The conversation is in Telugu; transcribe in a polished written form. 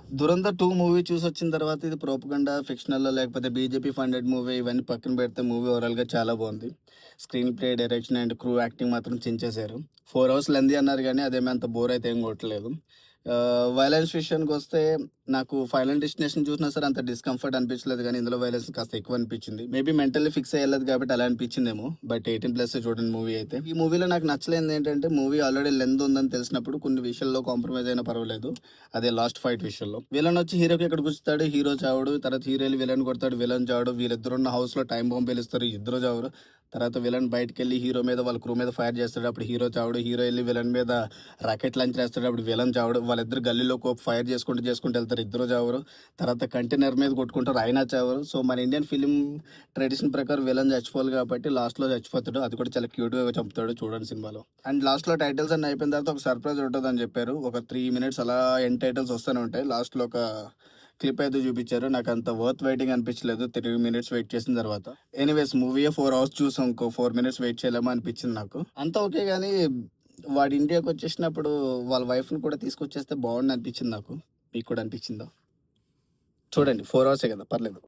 'దురంధర్ 2' మూవీ చూసొచ్చిన తర్వాత ఇది ప్రోపగండా, ఫిక్షనల్ లేకపోతే బీజేపీ ఫండెడ్ మూవీ ఇవన్నీ పక్కన పెడితే మూవీ ఓవరాల్‌గా చాలా బావుంది. Screen play, direction and crew acting మాత్రం చించేశారు. 4 అవర్స్ లెంథీ అన్నారు గానీ అదేమీ అంత బోర్ అయితే ఏం కొట్టలేదు. వయలెన్స్ విషయానికొస్తే నాకు 'ఫైనల్ డెస్టినేషన్' చూసినా సరే అంత డిస్కంఫర్ట్ అనిపించలేదు గానీ ఇందులో వయలెన్స్ కాస్త ఎక్కువ అనిపించింది. మేబీ మెంటల్లీ ఫిక్స్ అయ్యలేదు కాబట్టి అలా అనిపించిందేమో. బట్ 18+ చూడండి మూవీ అయితే. ఈ మూవీలో నాకు నచ్చలేనిది ఏంటంటే మూవీ ఆల్రెడీ లెంత్ ఉందని తెలిసినప్పుడు కొన్ని విషయాల్లో కాంప్రమైజ్ అయినా పర్వాలేదు. అదే లాస్ట్ ఫైట్ విషయంలో. విలన్ వచ్చి హీరోకి ఎక్కడ గుచ్చుతాడు, హీరో చావడు. తర్వాత హీరో ఎళ్లి విలన్ కొడతాడు, విలన్ చావడు. వీళ్ళిద్దరున్న హౌస్‌లో టైమ్ బాంబ్ పేలుస్తారు, ఇద్దరు చావరు. తర్వాత విలన్ బయటికెళ్ళి హీరో మీద, వాళ్ళ క్రూ మీద ఫైర్ చేస్తాడు. అప్పుడు హీరో చావడు. హీరో ఎళ్లి విలన్ మీద రాకెట్ లాంచ్ చేస్తాడు. అప్పుడు విలన్ చావడు. వాళ్ళిద్దరు గల్లీలో ఫైర్ చేసుకుంటూ వెళ్తారు, ఇద్దరు చావరు. తర్వాత కంటైనర్ మీద కొట్టుకుంటారు, అయినా చావరు. సో, మన ఇండియన్ ఫిల్మ్ ట్రెడిషన్ ప్రకారం విలన్ చచ్చిపోవాలి కాబట్టి లాస్ట్‌లో చచ్చిపోతాడు. అది కూడా చాలా క్యూట్‌గా చంపుతాడు చూడండి సినిమాలో. అండ్ లాస్ట్‌లో టైటిల్స్ అన్నీ అయిపోయిన తర్వాత ఒక సర్ప్రైజ్ ఉంటదని చెప్పారు. ఒక 3 మినిట్స్ అలా ఎండ్ టైటిల్స్ వస్తూనే ఉంటాయి. లాస్ట్‌లో ఒక క్లిప్ అయితే చూపించారు. నాకంత వర్త్ వెయిటింగ్ అనిపించలేదు 3 మినిట్స్ వెయిట్ చేసిన తర్వాత. ఎనీవేస్ మూవీయే 4 అవర్స్ చూసాం. ఇంకో 4 మినిట్స్ వెయిట్ చేయలేమా అనిపించింది నాకు. అంతా ఓకే గానీ వాడు ఇండియాకొచ్చేసినప్పుడు వాళ్ళ వైఫ్‌ని కూడా తీసుకొచ్చేస్తే బావుండు అనిపించింది నాకు. మీకు కూడా అనిపించిందా? చూడండి 4 అవర్సే కదా! పర్లేదు.